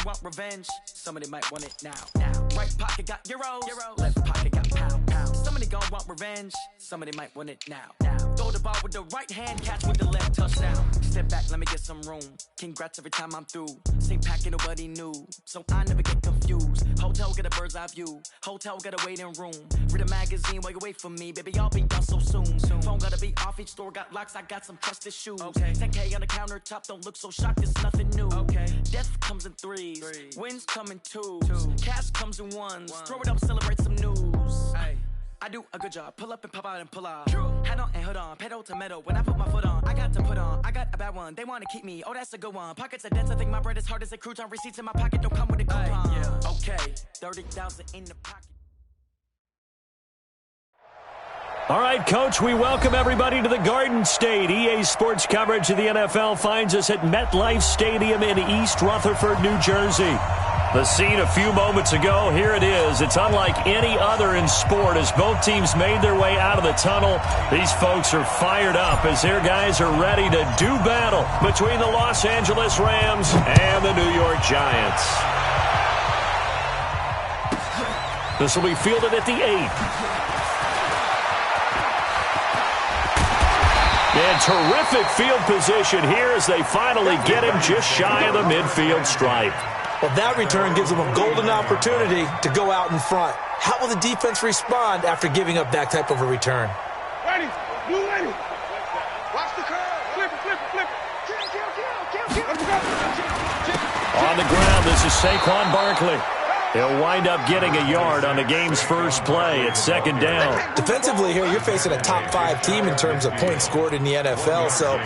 want revenge. Somebody might want it now. Right pocket got euros. Left pocket got pound. Somebody gon' want revenge. Somebody might want it now. Throw the ball with the right hand, catch with the left, touchdown. Step back, let me get some room. Congrats every time I'm through. Same packet, nobody knew, so I never get confused. Hotel get a bird's eye view. Hotel get a waiting room. Read a magazine while you wait for me, baby. I'll be done so soon. Phone gotta be off, each store got locks. I got some trusted shoes. 10K on the countertop, don't look so shocked. It's nothing new. Death comes in threes. Wins come in twos. Cash comes in ones. Throw it up, celebrate some news. I do a good job. Pull up and pop out and pull out. Head on and hood on. Pedal to metal. When I put my foot on, I got to put on. I got a bad one. They want to keep me. Oh, that's a good one. Pockets are dense. I think my bread is hard as a crouton. Receipts in my pocket don't come with a coupon. Okay, 30,000 in the pocket. All right, Coach, we welcome everybody to the Garden State. EA Sports coverage of the NFL finds us at MetLife Stadium in East Rutherford, New Jersey. The scene a few moments ago, here it is. It's unlike any other in sport as both teams made their way out of the tunnel. These folks are fired up as their guys are ready to do battle between the Los Angeles Rams and the New York Giants. This will be fielded at the 8. And terrific field position here as they finally get him just shy of the midfield stripe. Well, that return gives them a golden opportunity to go out in front. How will the defense respond after giving up that type of a return? Ready, you ready. Watch the curve. Flip it. Kill. On the ground, this is Saquon Barkley. He'll wind up getting a yard on the game's first play at second down. Defensively here, you're facing a top 5 team in terms of points scored in the NFL. So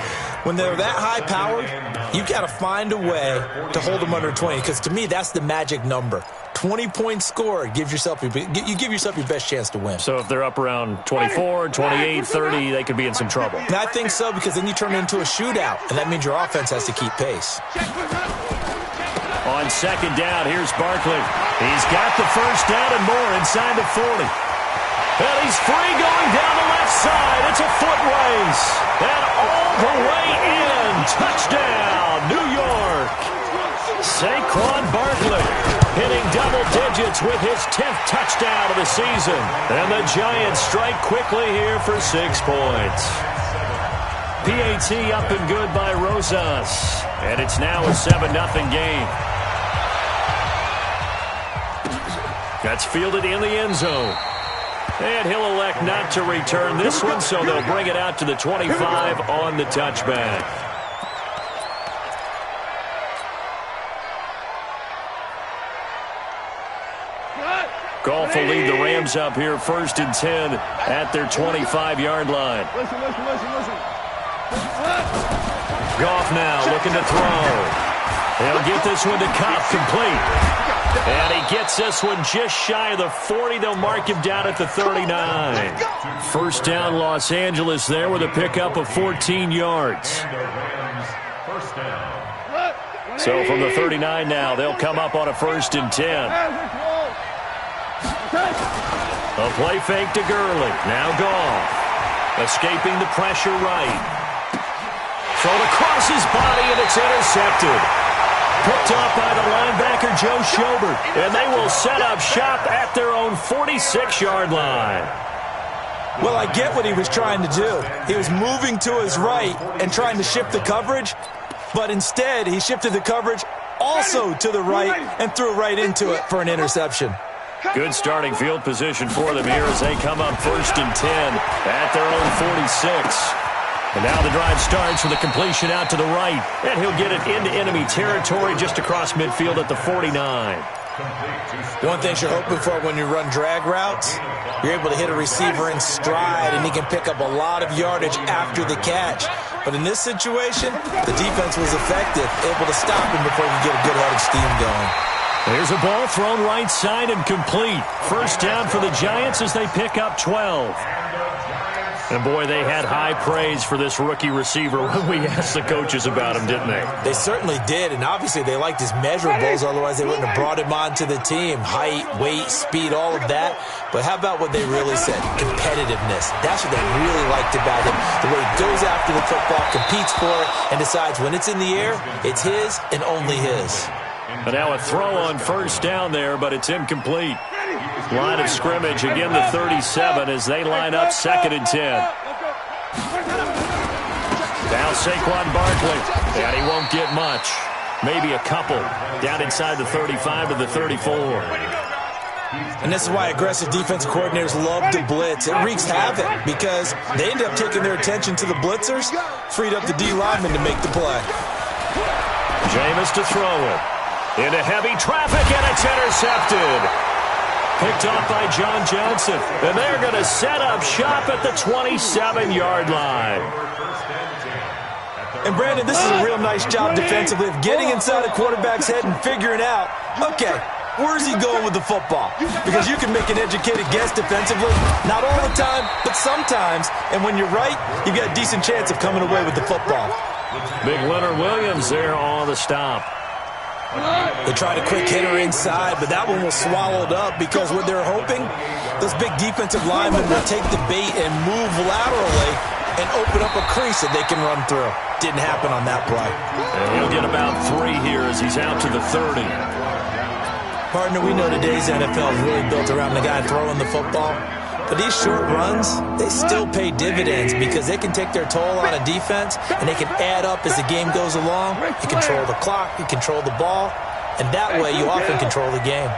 when they're that high-powered, you got to find a way to hold them under 20. Because to me, that's the magic number. 20 points scored. You give yourself your best chance to win. So if they're up around 24, 28, 30, they could be in some trouble. And I think so, because then you turn it into a shootout, and that means your offense has to keep pace. On second down, here's Barkley. He's got the first down and more inside the 40. And he's free going down the left side. It's a foot race. And all the way in. Touchdown, New York. Saquon Barkley hitting double digits with his 10th touchdown of the season. And the Giants strike quickly here for 6 points. PAT up and good by Rosas. And it's now a 7-0 game. That's fielded in the end zone. And he'll elect not to return this one, so they'll bring it out to the 25 on the touchback. Goff will lead the Rams up here first and 10 at their 25-yard line. Listen. Goff now looking to throw. He'll get this one to Cobb complete. And he gets this one just shy of the 40. They'll mark him down at the 39. First down, Los Angeles there with a pickup of 14 yards. So from the 39 now, they'll come up on a first and 10. A play fake to Gurley. Now Goff. Escaping the pressure right. Thrown across his body, and it's intercepted. Picked off by the linebacker, Joe Schobert. And they will set up shop at their own 46-yard line. Well, I get what he was trying to do. He was moving to his right and trying to shift the coverage, but instead he shifted the coverage also to the right and threw right into it for an interception. Good starting field position for them here as they come up first and 10 at their own 46. And now the drive starts with a completion out to the right. And he'll get it into enemy territory just across midfield at the 49. One thing you're hoping for when you run drag routes, you're able to hit a receiver in stride, and he can pick up a lot of yardage after the catch. But in this situation, the defense was effective, able to stop him before he could get a good head of steam going. There's a ball thrown right side and complete. First down for the Giants as they pick up 12. And, boy, they had high praise for this rookie receiver when we asked the coaches about him, didn't they? They certainly did, and obviously they liked his measurables, otherwise they wouldn't have brought him onto the team. Height, weight, speed, all of that. But how about what they really said? Competitiveness. That's what they really liked about him. The way he goes after the football, competes for it, and decides when it's in the air, it's his and only his. And now a throw on first down there, but it's incomplete. Line of scrimmage, again the 37 as they line up 2nd and 10. Now Saquon Barkley, and he won't get much. Maybe a couple down inside the 35 to the 34. And this is why aggressive defensive coordinators love to blitz. It wreaks havoc because they end up taking their attention to the blitzers, freed up the D lineman to make the play. Jameis to throw it. Into heavy traffic, and it's intercepted. Picked off by John Johnson. And they're going to set up shop at the 27-yard line. And, Brandon, this is a real nice job defensively of getting inside a quarterback's head and figuring out, okay, where's he going with the football? Because you can make an educated guess defensively, not all the time, but sometimes. And when you're right, you've got a decent chance of coming away with the football. Big Leonard Williams there on the stop. They tried a quick hitter inside, but that one was swallowed up because what they're hoping, those big defensive linemen will take the bait and move laterally and open up a crease that they can run through. Didn't happen on that play. And he'll get about 3 here as he's out to the 30. Partner, we know today's NFL is really built around the guy throwing the football. But these short runs, they still pay dividends because they can take their toll on a defense and they can add up as the game goes along. You control the clock, you control the ball, and that way you often control the game.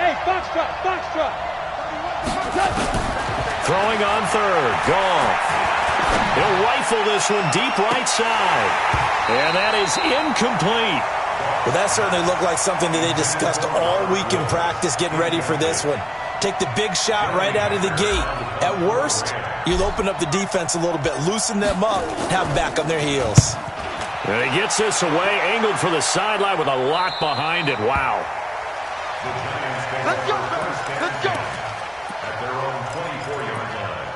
Hey, box truck. Throwing on third. Goff. He'll rifle this one deep right side. And that is incomplete. Well, that certainly looked like something that they discussed all week in practice getting ready for this one. Take the big shot right out of the gate. At worst, you'll open up the defense a little bit, loosen them up, and have them back on their heels. And he gets this away, angled for the sideline with a lot behind it. Wow. Let's go. At their own 24-yard line.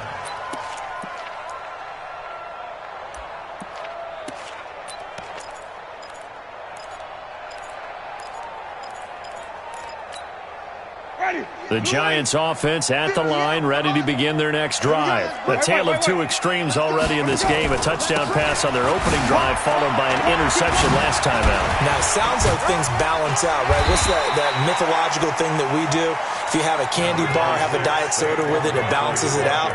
The Giants offense at the line, ready to begin their next drive. A tale of two extremes already in this game. A touchdown pass on their opening drive, followed by an interception last time out. Now, it sounds like things balance out, right? What's that mythological thing that we do? If you have a candy bar, have a diet soda with it, it balances it out.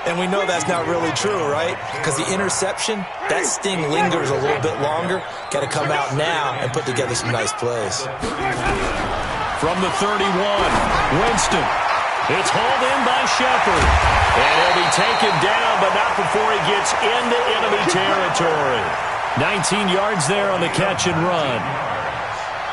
And we know that's not really true, right? Because the interception, that sting lingers a little bit longer. Got to come out now and put together some nice plays. From the 31, Winston. It's hauled in by Shepard. And he'll be taken down, but not before he gets into enemy territory. 19 yards there on the catch and run.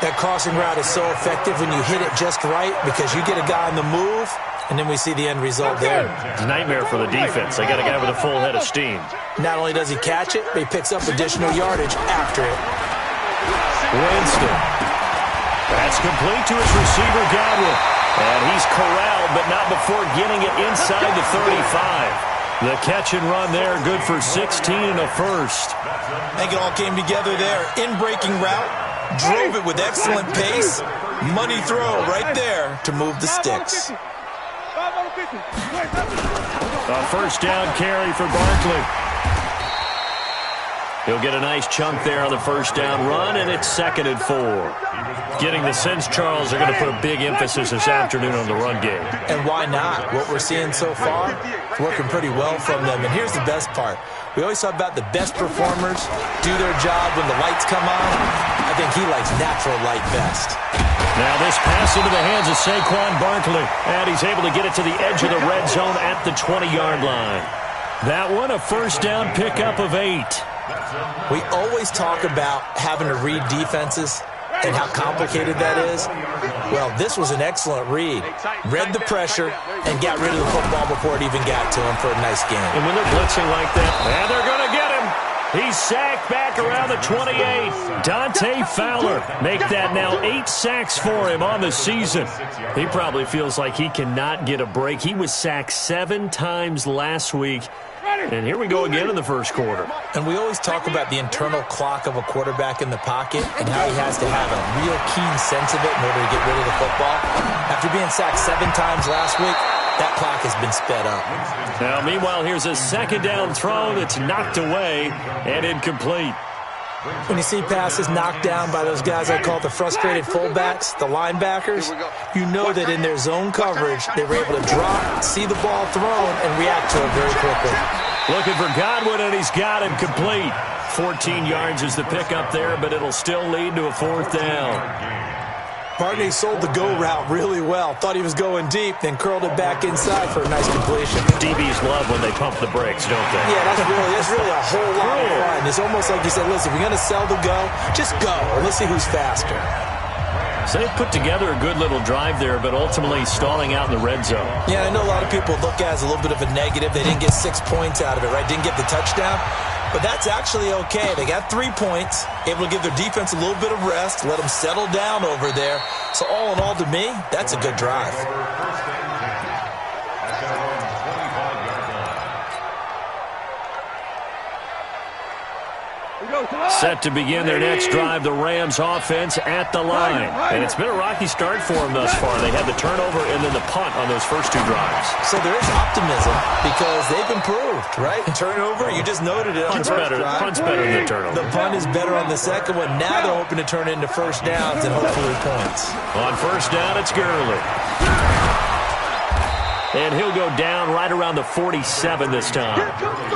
That crossing route is so effective when you hit it just right because you get a guy on the move, and then we see the end result there. It's a nightmare for the defense. They got a guy with a full head of steam. Not only does he catch it, but he picks up additional yardage after it. Winston. That's complete to his receiver, Godwin. And he's corralled, but not before getting it inside the 35. The catch and run there, good for 16 and a first. I think it all came together there. In-breaking route, drove it with excellent pace. Money throw right there to move the sticks. A first down carry for Barkley. He'll get a nice chunk there on the first down run, and it's 2nd and 4. Getting the sense, Charles, are going to put a big emphasis this afternoon on the run game. And why not? What we're seeing so far, it's working pretty well from them. And here's the best part. We always talk about the best performers do their job when the lights come on. I think he likes natural light best. Now this pass into the hands of Saquon Barkley, and he's able to get it to the edge of the red zone at the 20-yard line. That one, a first down pickup of 8. We always talk about having to read defenses and how complicated that is. Well, this was an excellent read. Read the pressure and got rid of the football before it even got to him for a nice game. And when they're blitzing like that, and they're going to get him. He's sacked back around the 28. Dante Fowler make that now 8 sacks for him on the season. He probably feels like he cannot get a break. He was sacked 7 times last week. And here we go again in the first quarter. And we always talk about the internal clock of a quarterback in the pocket and how he has to have a real keen sense of it in order to get rid of the football. After being sacked 7 times last week, that clock has been sped up. Now, meanwhile, here's a second down throw that's knocked away and incomplete. When you see passes knocked down by those guys I call the frustrated fullbacks, the linebackers, you know that in their zone coverage, they were able to drop, see the ball thrown, and react to it very quickly. Looking for Godwin, and he's got him complete. 14 yards is the pickup there, but it'll still lead to a 4th down. Barney sold the go route really well. Thought he was going deep, then curled it back inside for a nice completion. DBs love when they pump the brakes, don't they? Yeah, that's really a whole lot of fun. It's almost like you said, listen, we're going to sell the go. Just go, and let's see who's faster. So they've put together a good little drive there, but ultimately stalling out in the red zone. Yeah, I know a lot of people look at it as a little bit of a negative. They didn't get 6 points out of it, right? Didn't get the touchdown. But that's actually okay. They got 3 points, able to give their defense a little bit of rest, let them settle down over there. So all in all, to me, that's a good drive. Set to begin their next drive, the Rams offense at the line. And it's been a rocky start for them thus far. They had the turnover and then the punt on those first 2 drives. So there is optimism because they've improved, right? Turnover, you just noted it on the first drive. Punt's better than the turnover. The punt is better on the second one. Now they're hoping to turn it into first downs and hopefully points. On first down, it's Gurley. And he'll go down right around the 47 this time.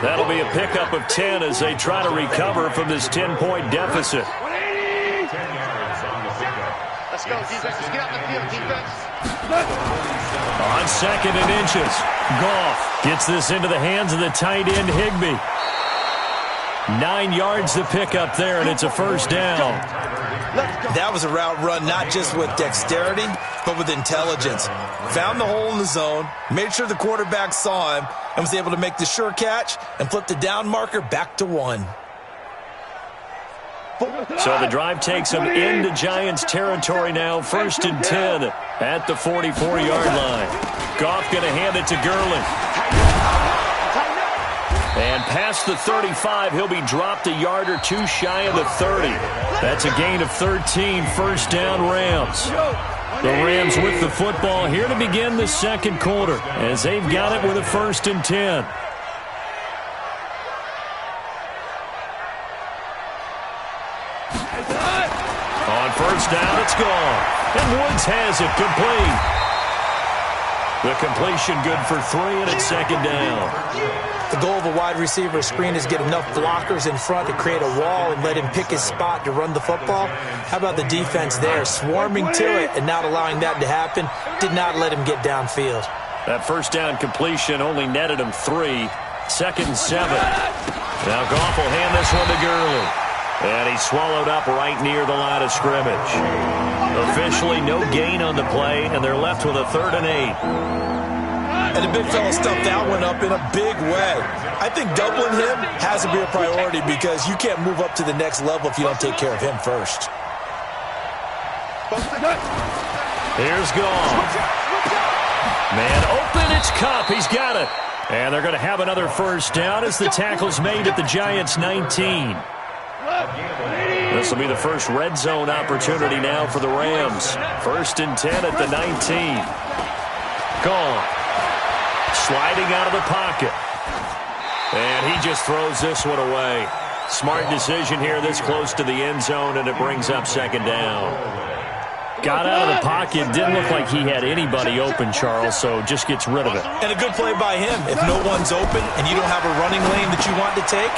That'll be a pickup of 10 as they try to recover from this 10-point deficit. 10 yards on the pickup. Let's go, defense. Let's get out the field, defense. On 2nd and inches, Goff gets this into the hands of the tight end, Higbee. 9 yards to pick up there, and it's a first down. That was a route run not just with dexterity, but with intelligence. Found the hole in the zone, made sure the quarterback saw him, and was able to make the sure catch and flip the down marker back to 1. So the drive takes them into Giants territory now, 1st and 10 at the 44-yard line. Goff going to hand it to Gurley. And past the 35, he'll be dropped a yard or 2 shy of the 30. That's a gain of 13, first down Rams. The Rams with the football here to begin the 2nd quarter as they've got it with a 1st and 10. On first down, it's gone. And Woods has it complete. The completion good for 3, and it's 2nd down. The goal of a wide receiver screen is get enough blockers in front to create a wall and let him pick his spot to run the football. How about the defense there, swarming to it and not allowing that to happen? Did not let him get downfield. That first down completion only netted him 3. 2nd and 7. Now Goff will hand this one to Gurley. And he's swallowed up right near the line of scrimmage. Officially no gain on the play, and they're left with a 3rd and 8. And the big fella stuffed that one up in a big way. I think doubling him has to be a priority because you can't move up to the next level if you don't take care of him first. Here's Goff. Man open, it's Kupp. He's got it. And they're going to have another first down as the tackle's made at the Giants' 19. This will be the first red zone opportunity now for the Rams. 1st and 10 at the 19. Goff. Sliding out of the pocket. And he just throws this one away. Smart decision here this close to the end zone, and it brings up 2nd down. Got out of the pocket. Didn't look like he had anybody open, Charles, so just gets rid of it. And a good play by him. If no one's open and you don't have a running lane that you want to take,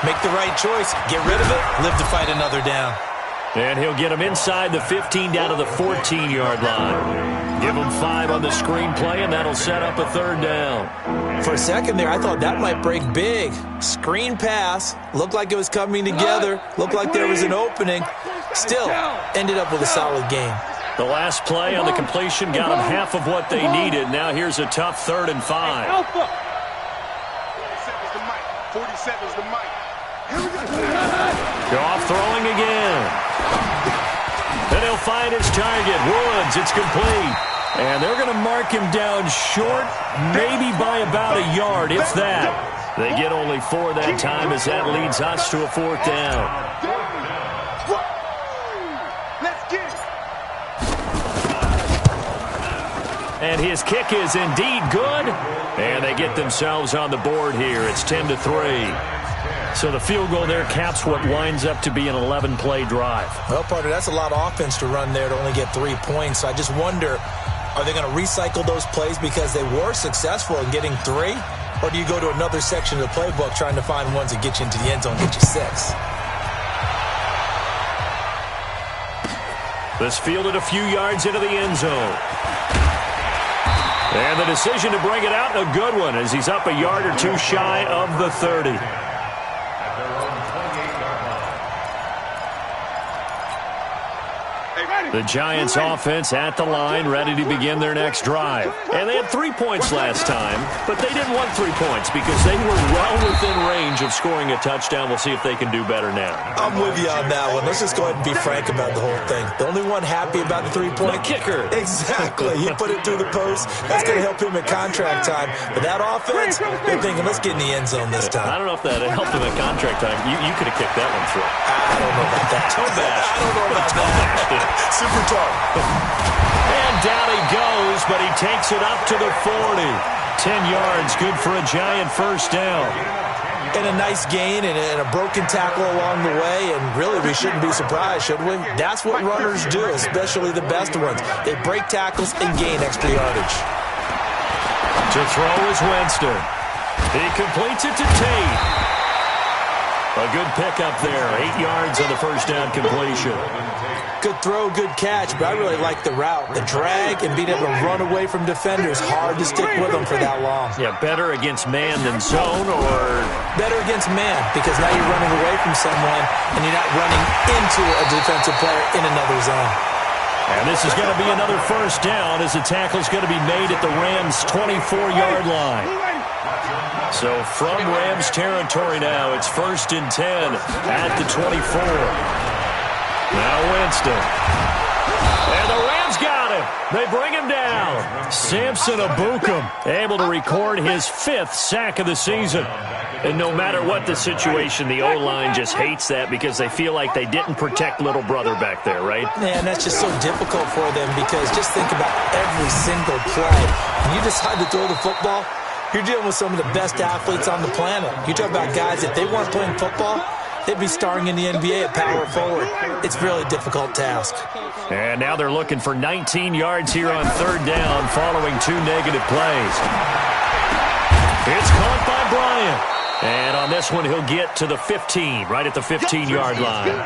make the right choice. Get rid of it. Live to fight another down. And he'll get him inside the 15 down to the 14-yard line. Give him 5 on the screenplay, and that'll set up a 3rd down. For a second there, I thought that might break big. Screen pass. Looked like it was coming together. Looked like there was an opening. Still, ended up with a solid game. The last play on the completion got them half of what they needed. Now here's a tough 3rd and 5. 47's the mic. Goff throwing again. And he'll find his target. Woods, it's complete. And they're going to mark him down short, maybe by about a yard, if that. They get only 4 that time as that leads us to a 4th down. Let's get it. And his kick is indeed good. And they get themselves on the board here. It's 10-3. So the field goal there caps what winds up to be an 11-play drive. Well, partner, that's a lot of offense to run there to only get 3 points. So I just wonder, are they going to recycle those plays because they were successful in getting 3? Or do you go to another section of the playbook trying to find ones that get you into the end zone and get you 6? This fielded a few yards into the end zone. And the decision to bring it out, a good one, as he's up a yard or 2 shy of the 30. The Giants offense at the line, ready to begin their next drive. And they had 3 points last time, but they didn't want 3 points because they were well within range of scoring a touchdown. We'll see if they can do better now. I'm with you on that one. Let's just go ahead and be frank about the whole thing. The only one happy about the 3-point kicker. Exactly. He put it through the post. That's going to help him at contract time. But that offense, they're thinking, let's get in the end zone this time. I don't know if that helped him at contract time. You could have kicked that one through. I don't know about that. Toe bash. I don't know about that. Super tall. And down he goes, but he takes it up to the 40. 10 yards, good for a Giant first down. And a nice gain and a broken tackle along the way, and really we shouldn't be surprised, should we? That's what runners do, especially the best ones. They break tackles and gain extra yardage. To throw is Winston. He completes it to Tate. A good pickup there, 8 yards on the first down completion. Good throw, good catch, but I really like the route. The drag and being able to run away from defenders, hard to stick with them for that long. Yeah, better against man than zone, or? Better against man, because now you're running away from someone and you're not running into a defensive player in another zone. And this is going to be another first down as the tackle's going to be made at the Rams' 24-yard line. So from Rams territory now, it's 1st and 10 at the 24. Now Winston. And the Rams got him. They bring him down. Samson Abukum able to record his 5th sack of the season. And no matter what the situation, the O-line just hates that because they feel like they didn't protect little brother back there, right? Man, that's just so difficult for them because just think about every single play. When you decide to throw the football, you're dealing with some of the best athletes on the planet. You talk about guys, if they weren't playing football, they'd be starring in the NBA at power forward. It's a really difficult task. And now they're looking for 19 yards here on 3rd down following 2 negative plays. It's caught by Bryant. And on this one, he'll get to the 15, right at the 15-yard line.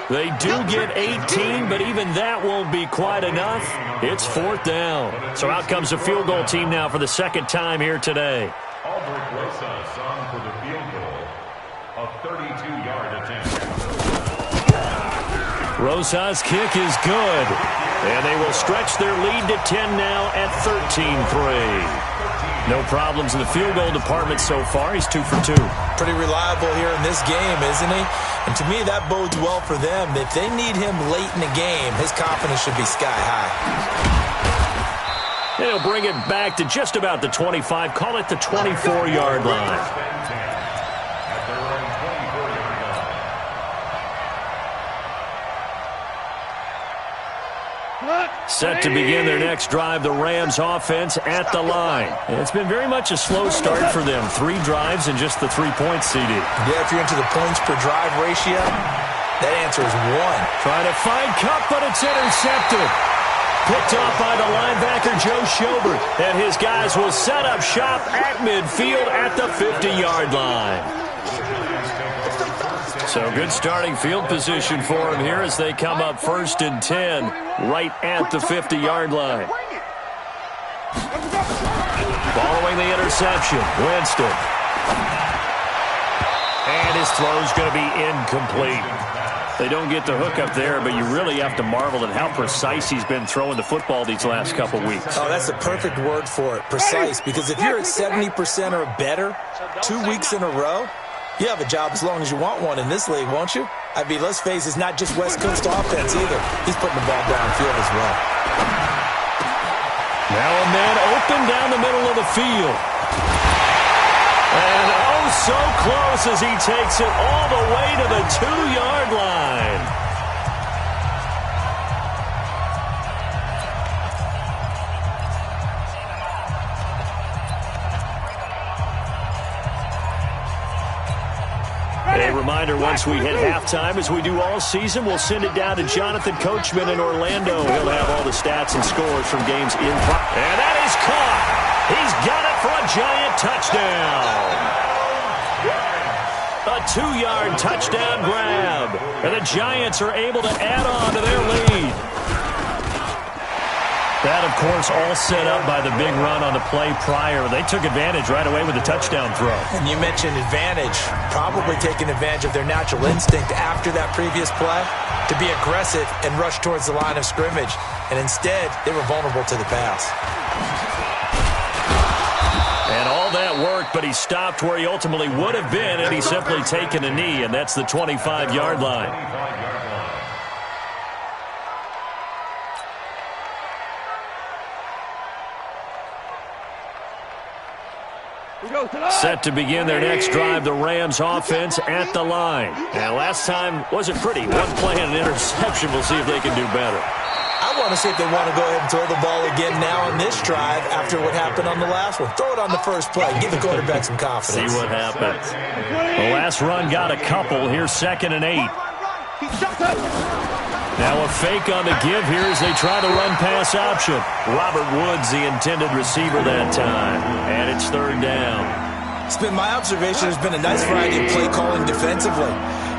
They do get 18, but even that won't be quite enough. It's 4th down. So out comes the field goal team now for the 2nd time here today. Albert Rosas on for the field goal. A 32-yard attempt. Rosas' kick is good. And they will stretch their lead to 10 now at 13-3. No problems in the field goal department so far. He's 2 for 2. Pretty reliable here in this game, isn't he? And to me, that bodes well for them. If they need him late in the game, his confidence should be sky high. And he'll bring it back to just about the 25. Call it the 24-yard line. Set to begin their next drive, the Rams offense at the line. And it's been very much a slow start for them. 3 drives and just the 3 points, CD. Yeah, if you're into the points per drive ratio, that answer is 1. Trying to find Cup, but it's intercepted. Picked off by the linebacker, Joe Schobert. And his guys will set up shop at midfield at the 50-yard line. So good starting field position for him here as they come up 1st and 10 right at the 50-yard line. Following the interception, Winston. And his throw's going to be incomplete. They don't get the hook up there, but you really have to marvel at how precise he's been throwing the football these last couple weeks. Oh, that's the perfect word for it, precise. Because if you're at 70% or better 2 weeks in a row, you have a job as long as you want one in this league, won't you? I mean, let's face it, it's not just West Coast offense either. He's putting the ball downfield as well. Now a man open down the middle of the field. And oh, so close as he takes it all the way to the 2-yard line. reminder, once we hit halftime, as we do all season, we'll send it down to Jonathan Coachman in Orlando. He'll have all the stats and scores from games in. And that is caught. He's got it for a Giant touchdown. A 2-yard touchdown grab. And the Giants are able to add on to their lead. That, of course, all set up by the big run on the play prior. They took advantage right away with the touchdown throw. And you mentioned advantage, probably taking advantage of their natural instinct after that previous play to be aggressive and rush towards the line of scrimmage. And instead, they were vulnerable to the pass. And all that worked, but he stopped where he ultimately would have been had he simply taken a knee, and that's the 25-yard line. Set to begin their next drive, the Rams offense at the line. And last time wasn't pretty. One play and an interception. We'll see if they can do better. I want to see if they want to go ahead and throw the ball again now on this drive after what happened on the last one. Throw it on the first play. Give the quarterback some confidence. See what happens. The last run got a couple. Here's 2nd and 8. Now a fake on the give here as they try to run pass option. Robert Woods, the intended receiver that time. And it's 3rd down. It's been my observation there's been a nice variety of play calling defensively.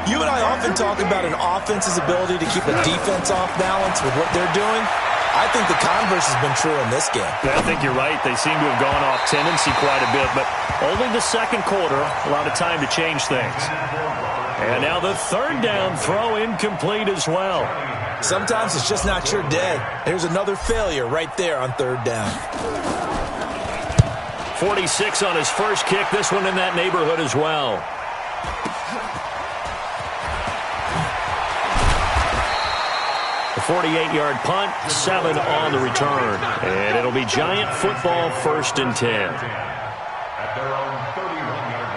You and I often talk about an offense's ability to keep a defense off balance with what they're doing. I think the converse has been true in this game. I think you're right. They seem to have gone off tendency quite a bit, but only the second quarter, a lot of time to change things. And now the 3rd down throw incomplete as well. Sometimes it's just not your day. There's another failure right there on 3rd down. 46 on his first kick. This one in that neighborhood as well. A 48-yard punt, 7 on the return. And it'll be Giant football, 1st and 10. At their own 31-yard line.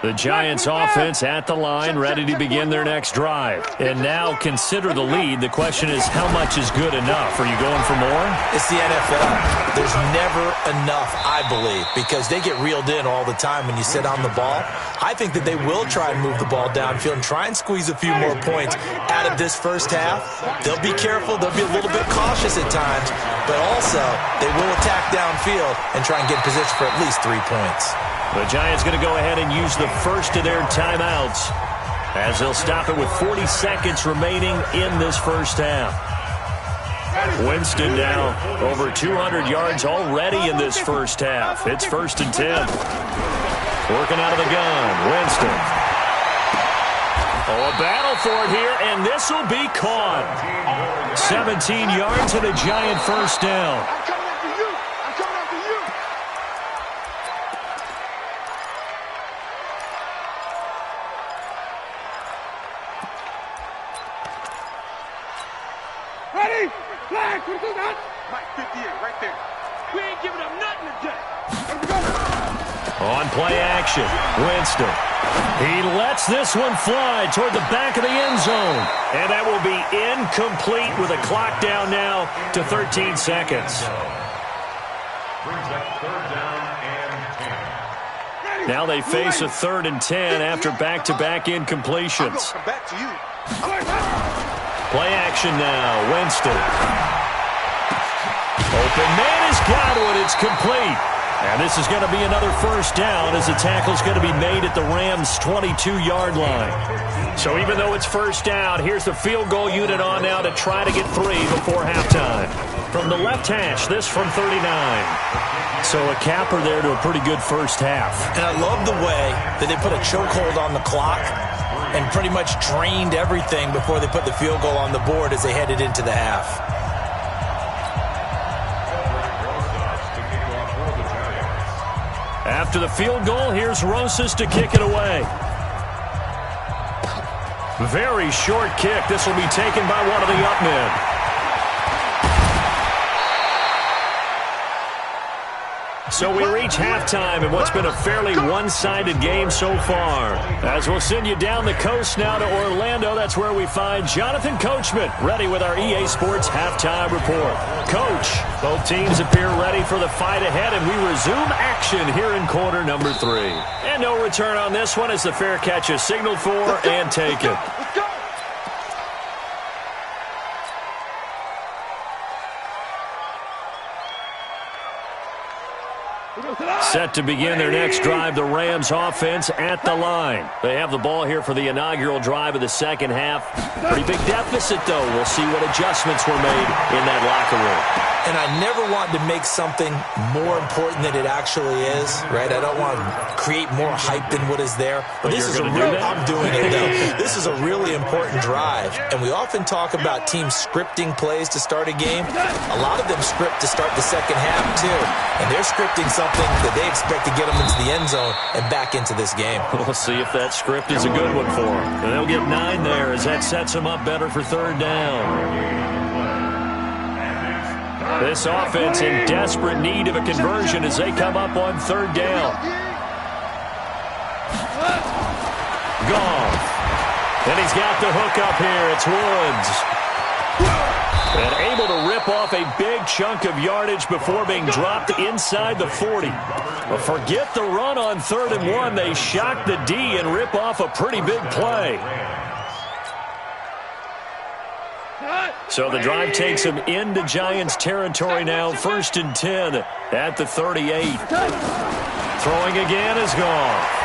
The Giants offense at the line, ready to begin their next drive. And now consider the lead. The question is, how much is good enough? Are you going for more? It's the NFL. There's never enough, I believe, because they get reeled in all the time when you sit on the ball. I think that they will try and move the ball downfield and try and squeeze a few more points out of this first half. They'll be careful. They'll be a little bit cautious at times, but also they will attack downfield and try and get in position for at least 3 points. The Giants going to go ahead and use the first of their timeouts as they'll stop it with 40 seconds remaining in this first half. Winston now over 200 yards already in this first half. It's 1st and 10. Working out of the gun, Winston. Oh, a battle for it here, and this will be caught. 17 yards and a Giant first down. Ready? Flag! Mike, 58, right there. We ain't giving up nothing today. Let's go. On play action, Winston. He lets this one fly toward the back of the end zone. And that will be incomplete with a clock down now to 13 seconds. Brings up 3rd down and 10. Now they face a 3rd and 10 after back-to-back incompletions. Come back to you. Play action now, Winston. Open man has got it. It's complete. And this is going to be another first down as the tackle's going to be made at the Rams' 22-yard line. So even though it's first down, here's the field goal unit on now to try to get 3 before halftime. From the left hash, this from 39. So a capper there to a pretty good first half. And I love the way that they put a chokehold on the clock and pretty much drained everything before they put the field goal on the board as they headed into the half. After the field goal, here's Rosas to kick it away. Very short kick. This will be taken by one of the up men. So we reach halftime in what's been a fairly one-sided game so far. As we'll send you down the coast now to Orlando, that's where we find Jonathan Coachman, ready with our EA Sports halftime report. Coach, both teams appear ready for the fight ahead, and we resume action here in quarter number 3. And no return on this one as the fair catch is signaled for and taken. Set to begin their next drive, the Rams offense at the line. They have the ball here for the inaugural drive of the second half. Pretty big deficit, though. We'll see what adjustments were made in that locker room. And I never want to make something more important than it actually is, right? I don't want to create more hype than what is there. But this is I'm doing it, though. This is a really important drive. And we often talk about teams scripting plays to start a game. A lot of them script to start the second half, too. And they're scripting something that they expect to get them into the end zone and back into this game. We'll see if that script is a good one for them. And they'll get 9 there as that sets them up better for third down. This offense in desperate need of a conversion as they come up on third down. Goff. And he's got the hook up here. It's Woods. And able to rip off a big chunk of yardage before being dropped inside the 40. But forget the run on 3rd and 1. They shock the D and rip off a pretty big play. So the drive takes him into Giants territory now. 1st and 10 at the 38. Throwing again is Goff.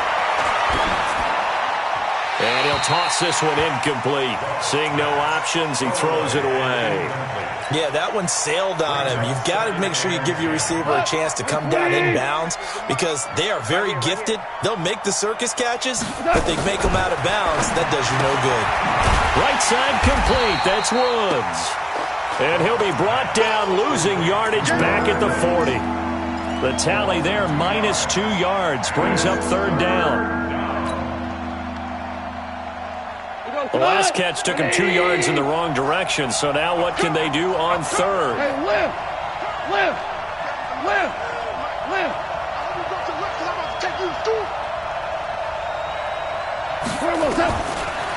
And he'll toss this one incomplete. Seeing no options, he throws it away. Yeah, that one sailed on him. You've got to make sure you give your receiver a chance to come down inbounds because they are very gifted. They'll make the circus catches, but they make them out of bounds. That does you no good. Right side complete. That's Woods. And he'll be brought down, losing yardage back at the 40. The tally there, -2 yards, brings up third down. The last catch took him 2 yards in the wrong direction, so now what can they do on third? Hey, lift!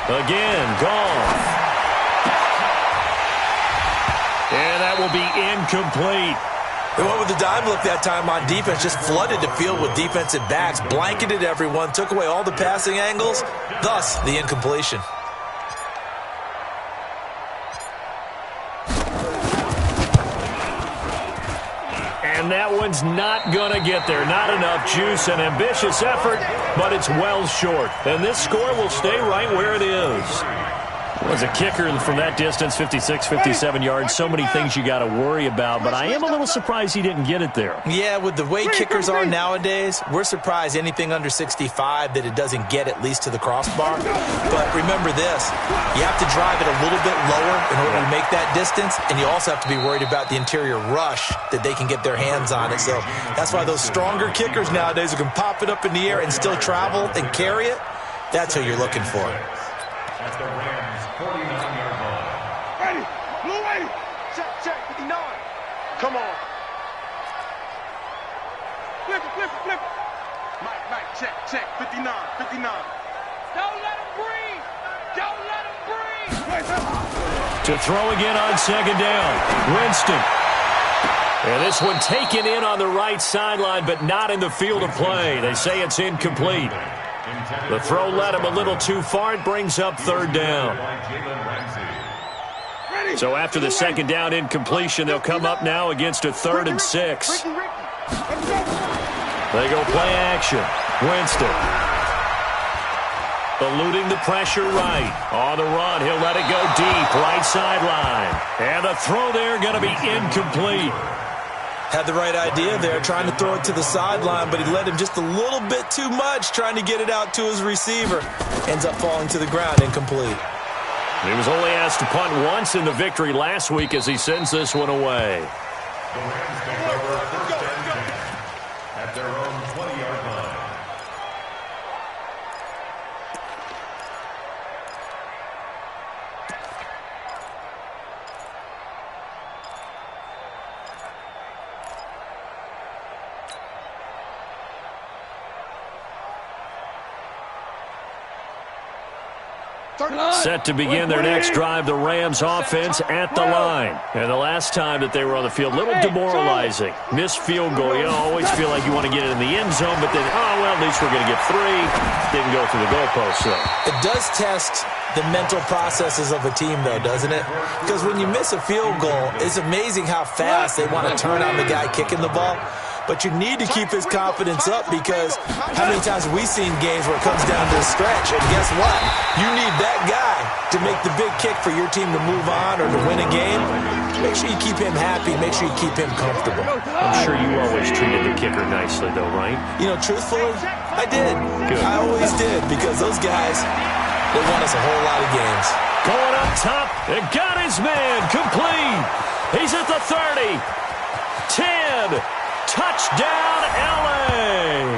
Again, Goff. And that will be incomplete. They went with the dime look that time on defense, just flooded the field with defensive backs, blanketed everyone, took away all the passing angles, thus the incompletion. And that one's not going to get there. Not enough juice, an ambitious effort, but it's well short. And this score will stay right where it is. As a kicker from that distance, 56, 57 yards, so many things you got to worry about, but I am a little surprised he didn't get it there. Yeah, with the way kickers are nowadays, we're surprised anything under 65 that it doesn't get at least to the crossbar. But remember this, you have to drive it a little bit lower in order to make that distance, and you also have to be worried about the interior rush that they can get their hands on it. So that's why those stronger kickers nowadays who can pop it up in the air and still travel and carry it, that's who you're looking for. At the Rams' 49-yard line. Ready! Blue ready! Check, 59. Come on. Flip it. Mike, check, 59. Don't let him breathe! To throw again on second down, Winston. And this one taken in on the right sideline, but not in the field of play. They say it's incomplete. The throw led him a little too far. It brings up third down. So after the second down incompletion, they'll come up now against a 3rd and 6. They go play action. Winston. Eluding the pressure right. On the run, he'll let it go deep. Right sideline. And the throw there going to be incomplete. Had the right idea there, trying to throw it to the sideline, but he led him just a little bit too much, trying to get it out to his receiver. Ends up falling to the ground, incomplete. He was only asked to punt once in the victory last week as he sends this one away. The Rams deliver first and 10 at their own 20-yard line. Set to begin their next drive, the Rams offense at the line. And the last time that they were on the field, a little demoralizing. Missed field goal. You always feel like you want to get it in the end zone, but then, oh, well, at least we're going to get 3. Didn't go through the goalpost, though. It does test the mental processes of a team, though, doesn't it? Because when you miss a field goal, it's amazing how fast they want to turn on the guy kicking the ball. But you need to keep his confidence up, because how many times have we seen games where it comes down to a stretch? And guess what? You need that guy to make the big kick for your team to move on or to win a game. Make sure you keep him happy. Make sure you keep him comfortable. I'm sure you always treated the kicker nicely, though, right? You know, truthfully, I did. Good. I always did, because those guys, they won us a whole lot of games. Going up top, and got his man complete. He's at the 30, 10, touchdown, L.A.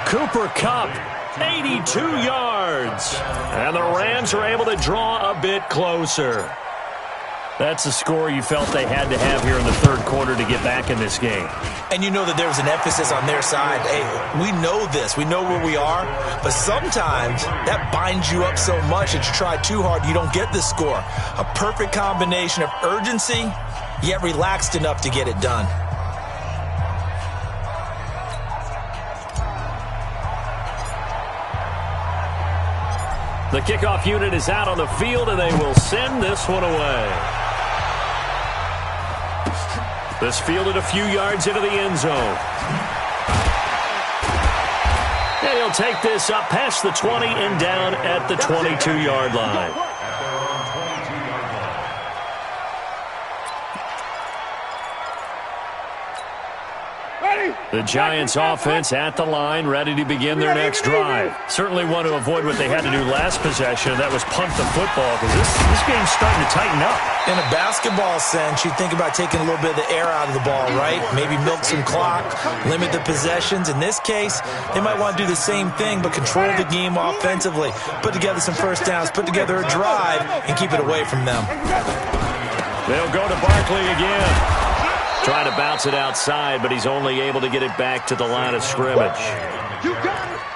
Cooper Kupp, 82 yards. And the Rams are able to draw a bit closer. That's the score you felt they had to have here in the third quarter to get back in this game. And you know that there was an emphasis on their side. Hey, we know this. We know where we are. But sometimes that binds you up so much that you try too hard, you don't get the score. A perfect combination of urgency, yet relaxed enough to get it done. The kickoff unit is out on the field, and they will send this one away. This fielded a few yards into the end zone. And he'll take this up past the 20 and down at the 22-yard line. The Giants offense at the line, ready to begin their next drive. Certainly want to avoid what they had to do last possession. That was punt the football, because this game's starting to tighten up. In a basketball sense, you think about taking a little bit of the air out of the ball, right? Maybe milk some clock, limit the possessions. In this case, they might want to do the same thing, but control the game offensively. Put together some first downs, put together a drive, and keep it away from them. They'll go to Barkley again. Trying to bounce it outside, but he's only able to get it back to the line of scrimmage.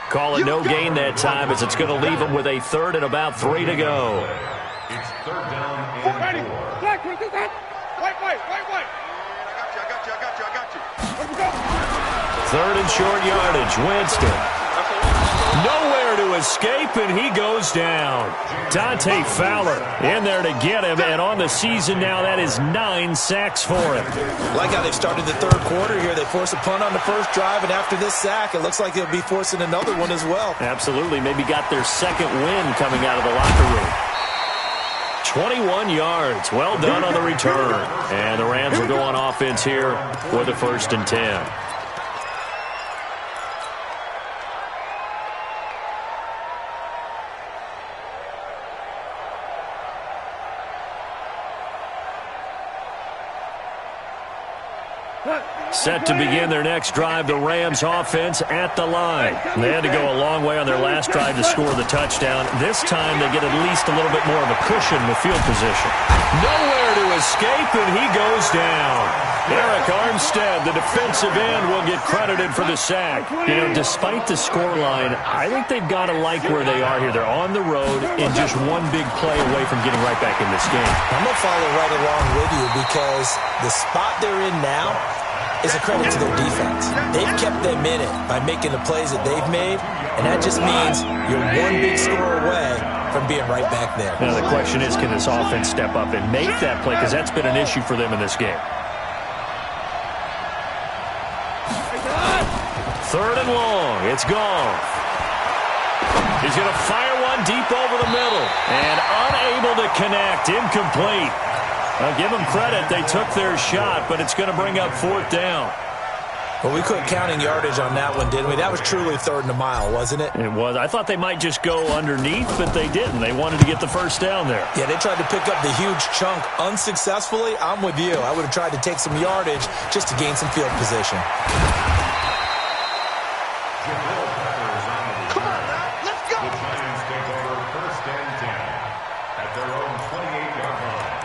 Call it no gain that time, as it's going to leave him with a 3rd and about 3 to go. It's 3rd down and 4. 3rd and short yardage. Winston. Nowhere to escape, and he goes down. Dante Fowler in there to get him, and on the season now, that is 9 sacks for him. Like how they've started the third quarter here. They force a punt on the first drive, and after this sack, it looks like they'll be forcing another one as well. Absolutely. Maybe got their second win coming out of the locker room. 21 yards. Well done on the return. And the Rams will go on offense here with the 1st and 10. Set to begin their next drive, the Rams offense at the line. They had to go a long way on their last drive to score the touchdown. This time they get at least a little bit more of a cushion with field position. Nowhere to escape, and he goes down. Eric Armstead, the defensive end, will get credited for the sack. You know, despite the scoreline, I think they've got to like where they are here. They're on the road and just one big play away from getting right back in this game. I'm going to follow right along with you, because the spot they're in now is a credit to their defense. They've kept them in it by making the plays that they've made, and that just means you're one big score away from being right back there. Now the question is, can this offense step up and make that play, because that's been an issue for them in this game. 3rd and long. It's gone. He's going to fire one deep over the middle, and unable to connect. Incomplete. I'll give them credit. They took their shot, but it's going to bring up 4th down. Well, we quit counting yardage on that one, didn't we? That was truly 3rd and a mile, wasn't it? It was. I thought they might just go underneath, but they didn't. They wanted to get the first down there. Yeah, they tried to pick up the huge chunk unsuccessfully. I'm with you. I would have tried to take some yardage just to gain some field position. Come on now, let's go. The Giants take over 1st and 10 at their own 28-yard line.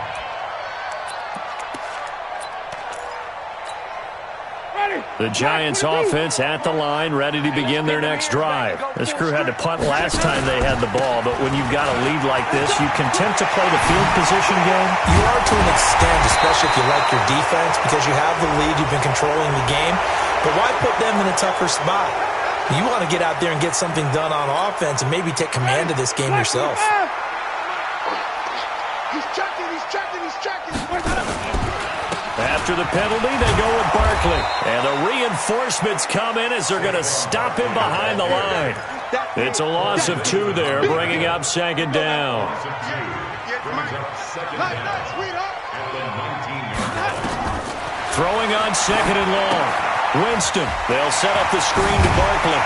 The Giants offense at the line, ready to begin their next drive. This crew had to punt last time they had the ball, but when you've got a lead like this, you content to play the field position game? You are to an extent, especially if you like your defense, because you have the lead, you've been controlling the game. But why put them in a tougher spot? You want to get out there and get something done on offense and maybe take command of this game yourself. He's checking. After the penalty, they go with Barkley. And the reinforcements come in as they're going to stop him behind the line. It's a loss of 2 there, bringing up second down. Throwing on second and long. Winston, they'll set up the screen to Barkley.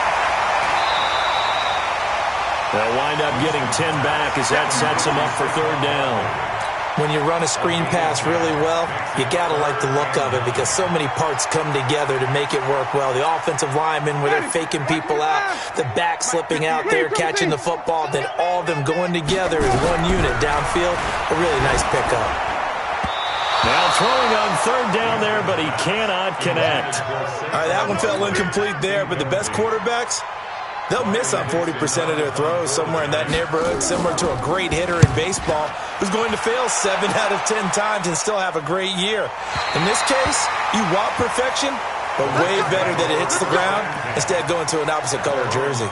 They'll wind up getting 10 back as that sets them up for third down. When you run a screen pass really well, you got to like the look of it because so many parts come together to make it work well. The offensive linemen, where they're faking people out, the back slipping out there, catching the football, then all of them going together as one unit downfield. A really nice pickup. Now throwing on third down there, but he cannot connect. All right, that one fell incomplete there, but the best quarterbacks, they'll miss on 40% of their throws somewhere in that neighborhood, similar to a great hitter in baseball who's going to fail 7 out of 10 times and still have a great year. In this case, you want perfection, but way better that it hits the ground instead of going to an opposite color jersey.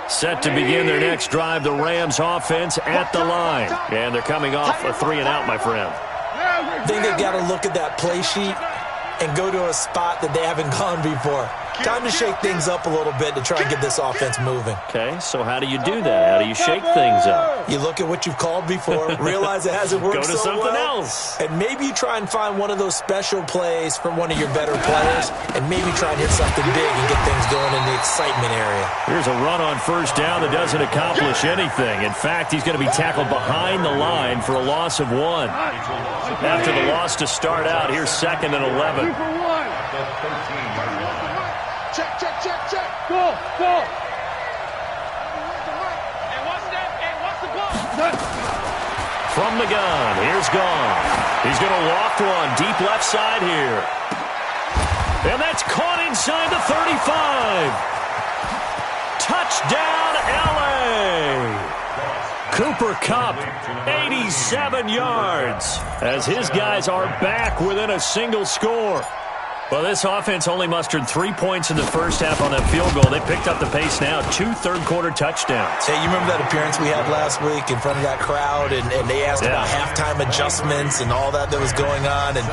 Set to begin their next drive, the Rams offense at the line. And they're coming off a 3-and-out, my friend. I think they've got to look at that play sheet and go to a spot that they haven't gone before. Time to shake things up a little bit to try and get this offense moving. Okay, so how do you do that? How do you shake things up? You look at what you've called before, realize it hasn't worked Go to so something well, else. and maybe you try and find one of those special plays from one of your better players, and maybe try and hit something big and get things going in the excitement area. Here's a run on first down that doesn't accomplish anything. In fact, he's going to be tackled behind the line for a loss of 1. After the loss to start out, here's second and 11. Check. Go. Hey, what's the ball? From the gun, here's Gone. He's going to loft one deep left side here. And that's caught inside the 35. Touchdown, L.A. Cooper Kupp, 87 yards, as his guys are back within a single score. Well, this offense only mustered 3 points in the first half on that field goal. They picked up the pace now. 2 third-quarter touchdowns. Hey, you remember that appearance we had last week in front of that crowd, and they asked about halftime adjustments and all that was going on, and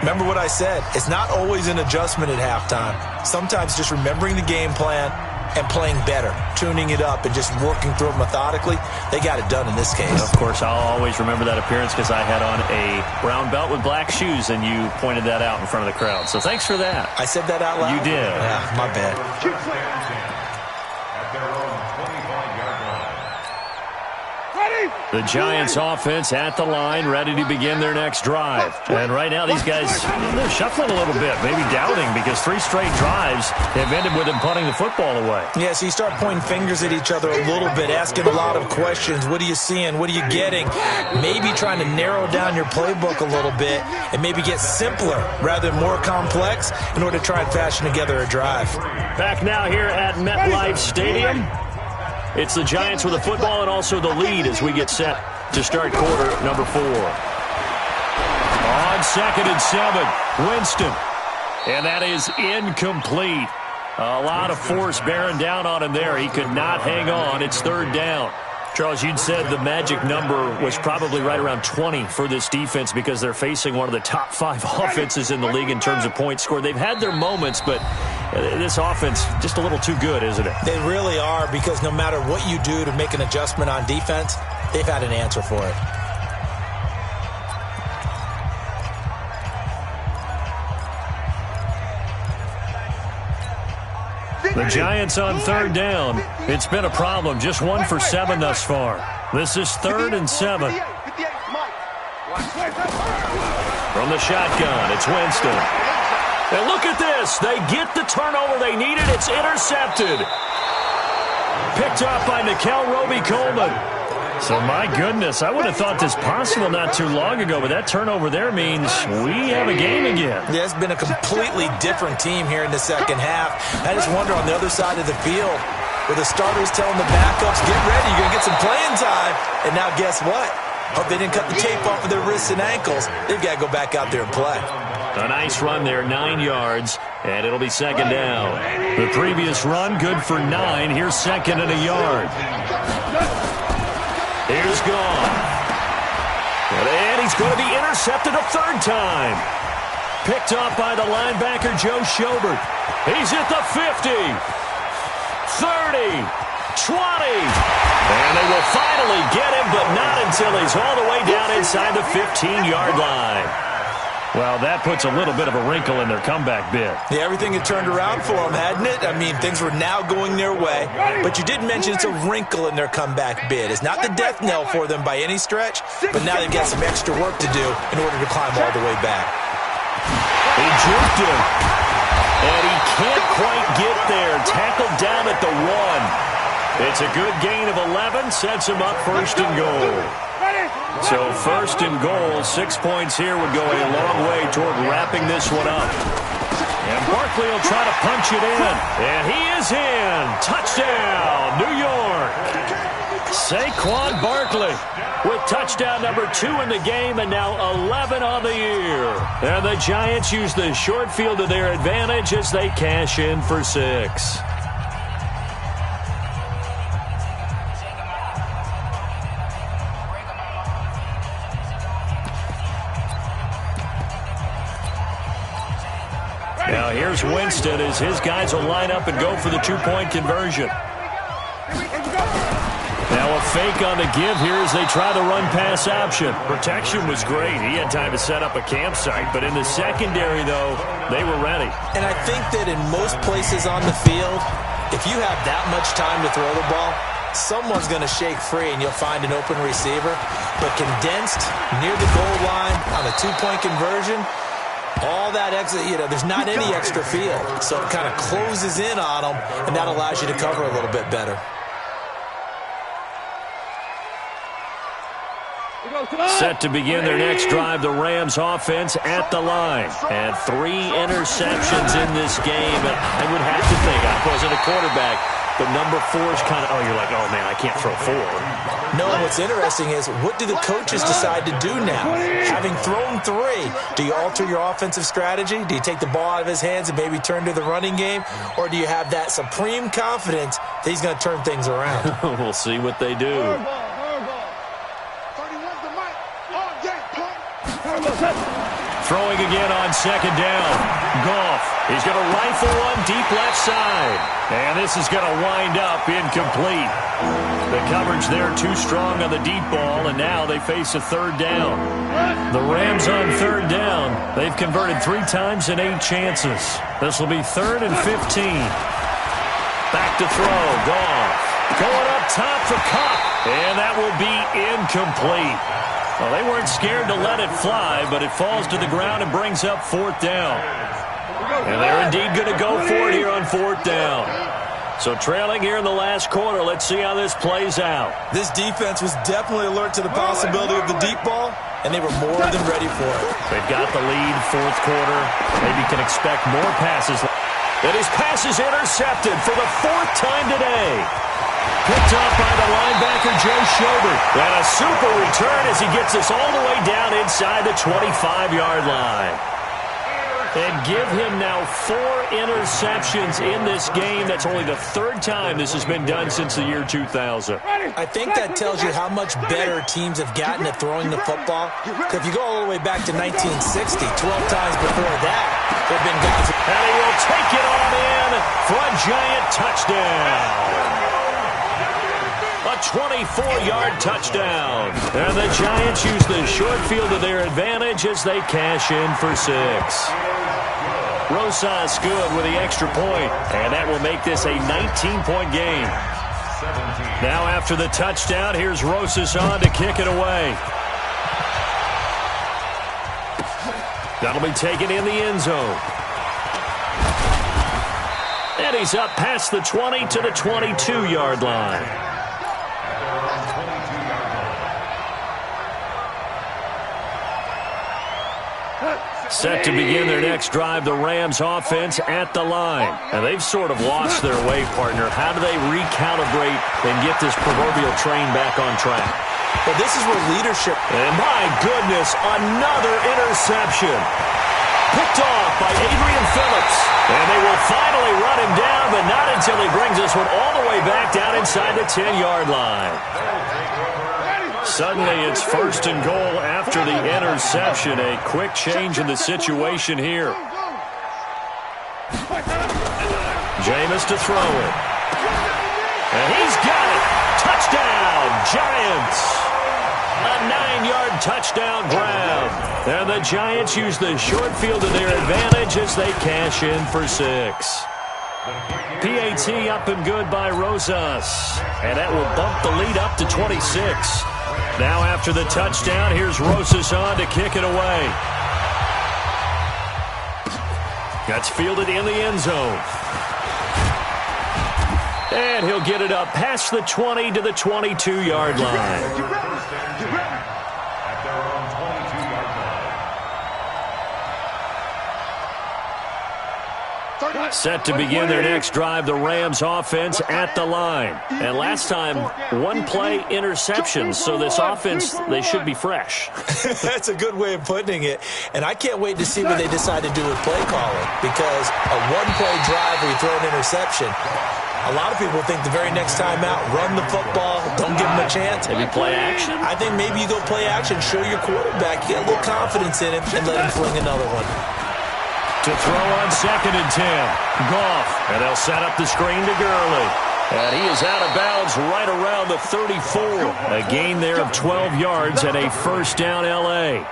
remember what I said. It's not always an adjustment at halftime. Sometimes just remembering the game plan and playing better, tuning it up and just working through it methodically. They got it done in this case. Of course, I'll always remember that appearance because I had on a brown belt with black shoes, and you pointed that out in front of the crowd. So thanks for that. I said that out loud? You did. Yeah, my bad. At their own 25-yard line. The Giants offense at the line, ready to begin their next drive. And right now these guys, they're shuffling a little bit, maybe doubting, because 3 straight drives have ended with them punting the football away. Yeah, so you start pointing fingers at each other a little bit, asking a lot of questions. What are you seeing? What are you getting? Maybe trying to narrow down your playbook a little bit and maybe get simpler rather than more complex in order to try and fashion together a drive. Back now here at MetLife Stadium. It's the Giants with the football and also the lead as we get set to start quarter number 4. On second and 7, Winston. And that is incomplete. A lot of force bearing down on him there. He could not hang on. It's third down. Charles, you'd said the magic number was probably right around 20 for this defense because they're facing one of the top 5 offenses in the league in terms of points scored. They've had their moments, but this offense just a little too good, isn't it? They really are, because no matter what you do to make an adjustment on defense, they've had an answer for it. The Giants on third down. It's been a problem. Just 1 for 7 thus far. This is 3rd and 7. From the shotgun, it's Winston. And look at this. They get the turnover they needed. It's intercepted. picked up by Nickel Roby-Coleman. So, my goodness, I would have thought this possible not too long ago, but that turnover there means we have a game again. Yeah, it's been a completely different team here in the second half. I just wonder on the other side of the field, where the starters telling the backups, get ready, you're going to get some playing time. And now guess what? Hope they didn't cut the tape off of their wrists and ankles. They've got to go back out there and play. A nice run there, 9 yards, and it'll be second down. The previous run, good for 9. Here's second and a yard. Here's gone. And he's going to be intercepted a third time. Picked off by the linebacker, Joe Schobert. He's at the 50, 30, 20. And they will finally get him, but not until he's all the way down inside the 15-yard line. Well, that puts a little bit of a wrinkle in their comeback bid. Yeah, everything had turned around for them, hadn't it? I mean, things were now going their way. But you did mention it's a wrinkle in their comeback bid. It's not the death knell for them by any stretch, but now they've got some extra work to do in order to climb all the way back. He juked him, and he can't quite get there. Tackled down at the 1. It's a good gain of 11, sets him up first and goal. So first and goal, 6 points here would go a long way toward wrapping this one up. And Barkley will try to punch it in. And he is in. Touchdown, New York. Saquon Barkley with touchdown number 2 in the game and now 11 on the year. And the Giants use the short field to their advantage as they cash in for 6. Now here's Winston as his guys will line up and go for the 2-point conversion. Now a fake on the give here as they try the run-pass option. Protection was great. He had time to set up a campsite, but in the secondary, though, they were ready. And I think that in most places on the field, if you have that much time to throw the ball, someone's going to shake free and you'll find an open receiver. But condensed near the goal line on a 2-point conversion, all that extra, there's not any extra field. So it kind of closes in on them, and that allows you to cover a little bit better. Set to begin their next drive, the Rams offense at the line. And 3 interceptions in this game. And I would have to think, I wasn't a quarterback, but number 4 is kind of, you're like, oh, man, I can't throw 4. No, what's interesting is, what do the coaches decide to do now? Having thrown 3, do you alter your offensive strategy? Do you take the ball out of his hands and maybe turn to the running game? Or do you have that supreme confidence that he's going to turn things around? We'll see what they do. Throwing again on second down. Goff. He's going to rifle one deep left side. And this is going to wind up incomplete. The coverage there too strong on the deep ball, and now they face a third down. The Rams on third down. They've converted 3 times in 8 chances. This will be 3rd and 15. Back to throw. Goff. Going up top for Cup. And that will be incomplete. Well, they weren't scared to let it fly, but it falls to the ground and brings up 4th down. And they're indeed going to go for it here on 4th down. So trailing here in the last quarter, let's see how this plays out. This defense was definitely alert to the possibility of the deep ball, and they were more than ready for it. They've got the lead, 4th quarter. Maybe can expect more passes. And his pass is intercepted for the 4th time today. Picked off by the linebacker, Joe Schobert. And a super return as he gets us all the way down inside the 25-yard line. And give him now 4 interceptions in this game. That's only the 3rd time this has been done since the year 2000. I think that tells you how much better teams have gotten at throwing the football. If you go all the way back to 1960, 12 times before that, there have been guys. And he will take it on in for a giant touchdown. A 24-yard touchdown. And the Giants use the short field to their advantage as they cash in for 6. Rosas good with the extra point, and that will make this a 19-point game. Now after the touchdown, here's Rosas on to kick it away. That'll be taken in the end zone. And he's up past the 20 to the 22-yard line. Set to begin their next drive, the Rams offense at the line. And they've sort of lost their way, partner. How do they recalibrate and get this proverbial train back on track? Well, this is where leadership... And my goodness, another interception. Picked off by Adrian Phillips. And they will finally run him down, but not until he brings this one all the way back down inside the 10-yard line. Suddenly it's first and goal after the interception. A quick change in the situation here. Jameis to throw it. And he's got it. Touchdown, Giants. A 9-yard touchdown grab. And the Giants use the short field to their advantage as they cash in for 6. PAT up and good by Rosas. And that will bump the lead up to 26. Now after the touchdown, here's Rosas on to kick it away. That's fielded in the end zone. And he'll get it up past the 20 to the 22-yard line. Set to begin their next drive, the Rams offense at the line. And last time, one-play interceptions, so this offense, they should be fresh. That's a good way of putting it. And I can't wait to see what they decide to do with play calling, because a one-play drive where you throw an interception, a lot of people think the very next time out, run the football, don't give them a chance. Maybe play action? I think maybe you go play action, show your quarterback, get a little confidence in him, and let him fling another one. To throw on 2nd and 10. Goff. And they'll set up the screen to Gurley. And he is out of bounds right around the 34. A gain there of 12 yards and a first down L.A.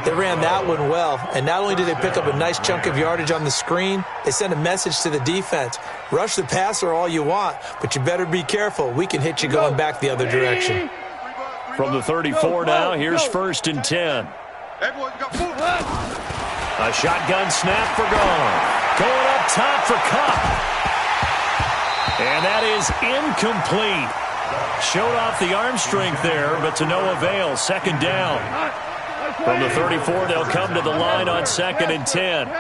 They ran that one well. And not only did they pick up a nice chunk of yardage on the screen, they sent a message to the defense. Rush the passer all you want, but you better be careful. We can hit you going back the other direction. From the 34 now, here's 1st and 10. A shotgun snap for Goff. Going up top for Kupp. And that is incomplete. Showed off the arm strength there, but to no avail. 2nd down. From the 34, they'll come to the line on 2nd and 10. To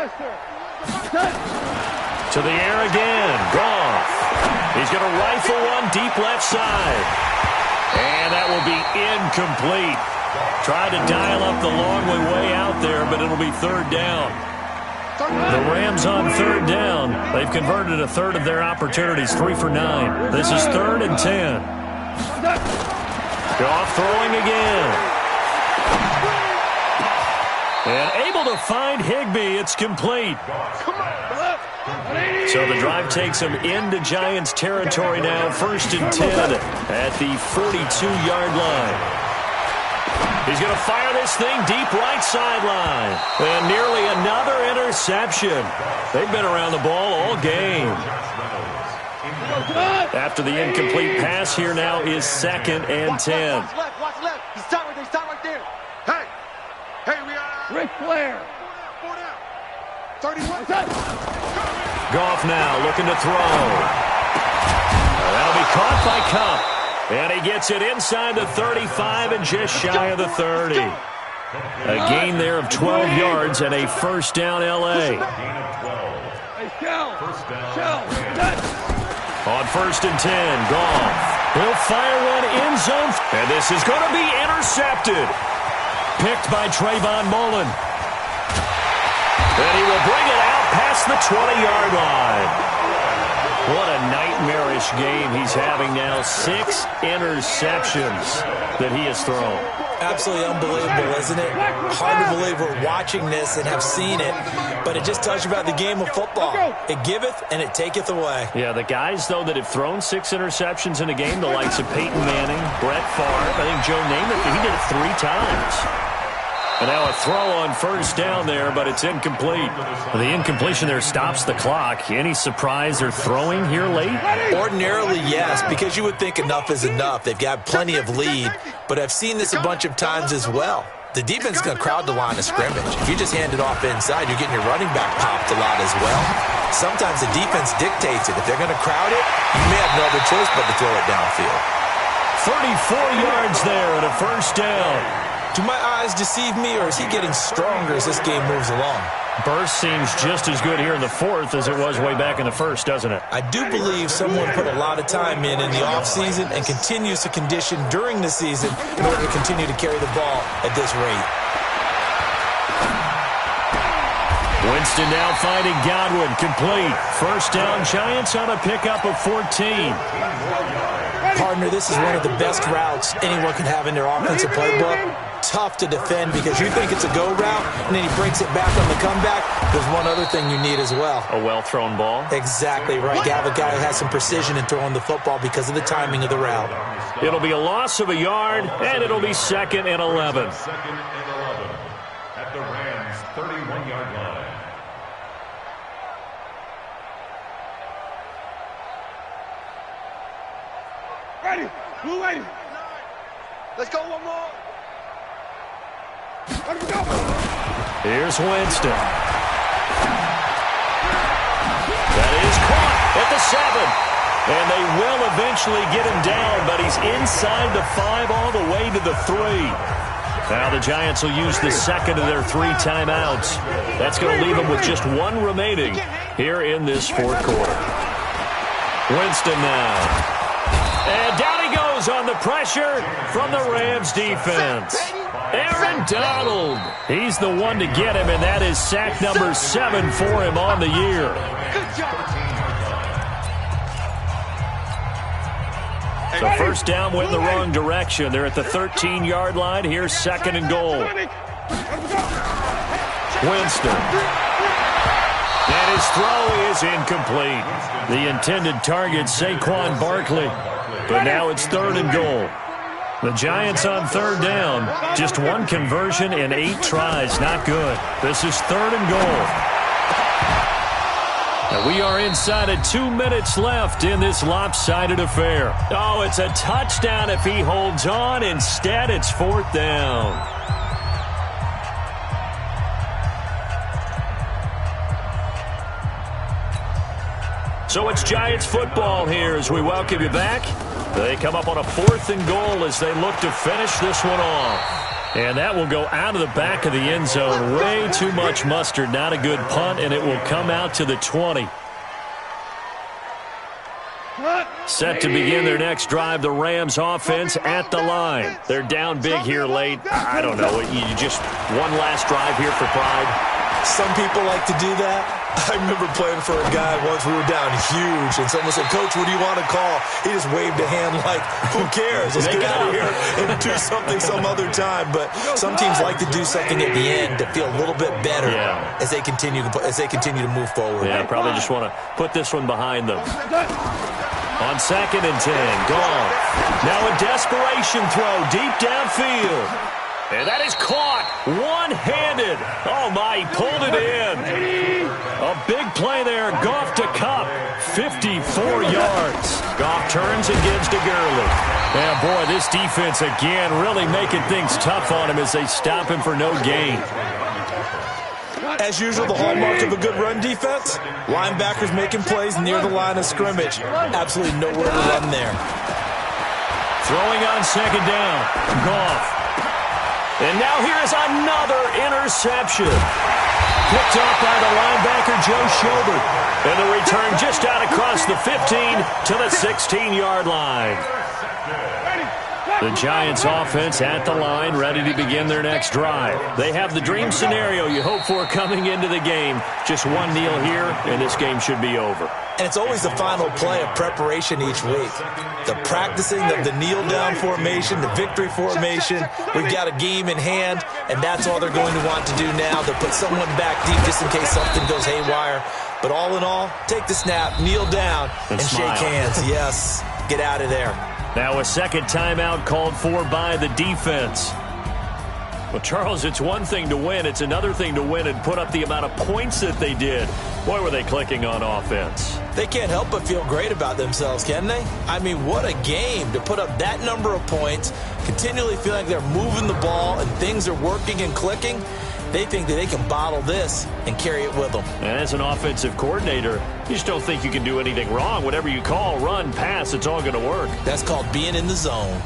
the air again. Goff. He's going to rifle one deep left side. And that will be incomplete. Tried to dial up the long way out there, but it'll be 3rd down. The Rams on 3rd down. They've converted a third of their opportunities, 3 for 9. This is 3rd and 10. Goff throwing again. And able to find Higbee. It's complete. So the drive takes him into Giants territory now. 1st and 10 at the 42-yard line. He's going to fire this thing deep right sideline. And nearly another interception. They've been around the ball all game. After the incomplete pass, here now is 2nd and 10. Watch left. He's top right there. Hey, we are... Ric Flair. 31. Goff now looking to throw. That'll be caught by Kupp. And he gets it inside the 35 and just shy of the 30. A gain there of 12 yards and a first down L.A. On 1st and 10, Goff. He'll fire one end zone. And this is going to be intercepted. Picked by Trayvon Mullen. And he will bring it out past the 20-yard line. What a nightmarish game he's having now. 6 interceptions that he has thrown. Absolutely unbelievable, isn't it? Hard to believe we're watching this and have seen it, but it just tells you about the game of football. It giveth and it taketh away. Yeah, the guys, though, that have thrown 6 interceptions in a game, the likes of Peyton Manning, Brett Favre, I think Joe Namath, he did it 3 times. And now a throw on 1st down there, but it's incomplete. The incompletion there stops the clock. Any surprise they're throwing here late? Ordinarily, yes, because you would think enough is enough. They've got plenty of lead, but I've seen this a bunch of times as well. The defense is going to crowd the line of scrimmage. If you just hand it off inside, you're getting your running back popped a lot as well. Sometimes the defense dictates it. If they're going to crowd it, you may have no other choice but to throw it downfield. 34 yards there and a first down. Do my eyes deceive me, or is he getting stronger as this game moves along? Burst seems just as good here in the fourth as it was way back in the first, doesn't it? I do believe someone put a lot of time in the offseason and continues to condition during the season in order to continue to carry the ball at this rate. Winston now finding Godwin, complete. First down, Giants on a pickup of 14. Partner, this is one of the best routes anyone can have in their offensive playbook. Tough to defend because you think it's a go route, and then he breaks it back on the comeback. There's one other thing you need as well. A well-thrown ball? Exactly right. You have a guy who has some precision in throwing the football because of the timing of the route. It'll be a loss of a yard, and it'll be 2nd and 11. Second and 11 at the Rams' 31-yard line. Ready. Blue ready. Let's go one more. Let's go. Here's Winston. That is caught at the 7. And they will eventually get him down, but he's inside the 5 all the way to the 3. Now the Giants will use the second of their 3 timeouts. That's going to leave them with just 1 remaining here in this fourth quarter. Winston now. And down he goes on the pressure from the Rams defense. Aaron Donald. He's the one to get him, and that is sack number 7 for him on the year. So first down went in the wrong direction. They're at the 13-yard line. Here's 2nd and goal. Winston. And his throw is incomplete. The intended target, Saquon Barkley. But now it's 3rd and goal. The Giants on 3rd down. Just 1 conversion in 8 tries. Not good. This is 3rd and goal. And we are inside of 2 minutes left in this lopsided affair. Oh, it's a touchdown if he holds on. Instead, it's 4th down. So it's Giants football here as we welcome you back. They come up on a 4th and goal as they look to finish this one off. And that will go out of the back of the end zone. Way too much mustard. Not a good punt, and it will come out to the 20. Set to begin their next drive, the Rams offense at the line. They're down big here late. I don't know. You just one last drive here for pride. Some people like to do that. I remember playing for a guy once. We were down huge, and someone said, "Coach, what do you want to call?" He just waved a hand like, "Who cares? Let's get out of here and do something some other time." But some teams like to do something at the end to feel a little bit better as they continue to move forward. Yeah, probably just want to put this one behind them. On 2nd and 10, Goff. Now a desperation throw deep downfield. And that is caught one-handed. Oh, my, he pulled it in. A big play there. Goff to Kupp. 54 yards. Goff turns and gives to Gurley. Yeah, boy, this defense again really making things tough on him as they stop him for no gain. As usual, the hallmark of a good run defense, linebackers making plays near the line of scrimmage. Absolutely nowhere to run there. Throwing on 2nd down. Goff. And now here's another interception. Picked off by the linebacker, Joe Schobert. And the return just out across the 15 to the 16-yard line. The Giants offense at the line, ready to begin their next drive. They have the dream scenario you hope for coming into the game. Just 1 kneel here, and this game should be over. And it's always the final play of preparation each week. The practicing of the kneel-down formation, the victory formation. We've got a game in hand, and that's all they're going to want to do now. They'll put someone back deep just in case something goes haywire. But all in all, take the snap, kneel down, and shake hands. Yes, get out of there. Now a 2nd timeout called for by the defense. Well, Charles, it's one thing to win. It's another thing to win and put up the amount of points that they did. Boy, were they clicking on offense. They can't help but feel great about themselves, can they? I mean, what a game to put up that number of points, continually feel like they're moving the ball and things are working and clicking. They think that they can bottle this and carry it with them. And as an offensive coordinator, you just don't think you can do anything wrong. Whatever you call, run, pass, it's all going to work. That's called being in the zone.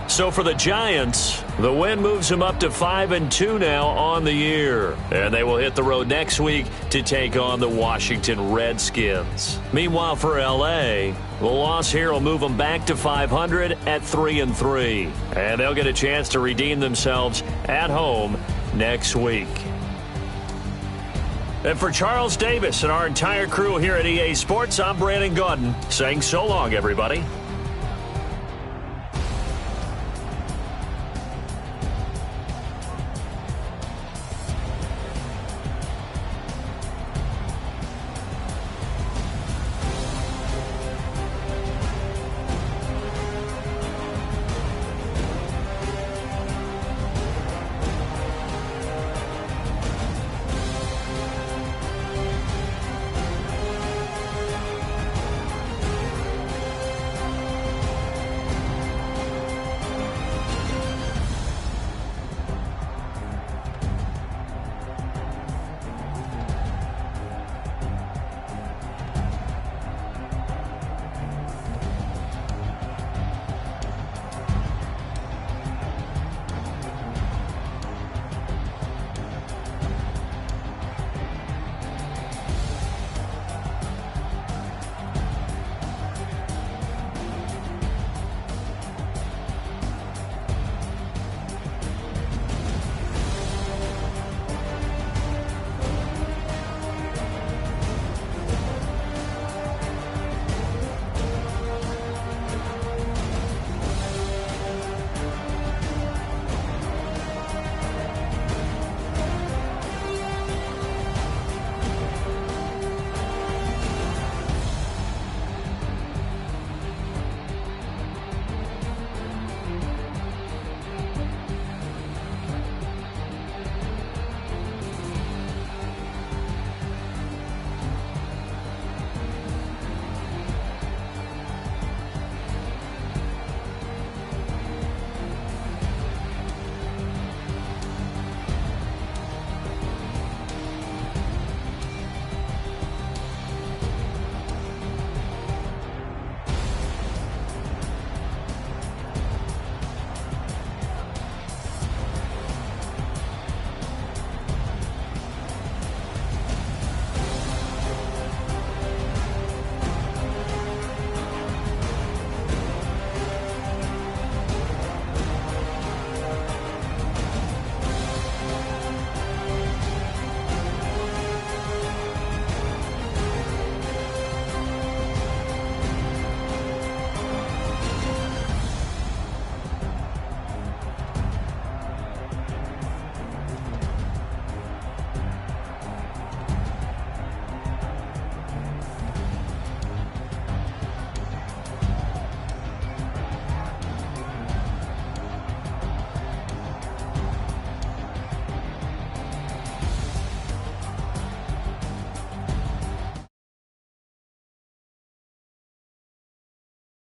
So for the Giants, the win moves them up to 5-2 now on the year. And they will hit the road next week to take on the Washington Redskins. Meanwhile, for L.A., the loss here will move them back to 500 at 3-3. And they'll get a chance to redeem themselves at home next week. And for Charles Davis and our entire crew here at EA Sports, I'm Brandon Gaudin saying so long, everybody.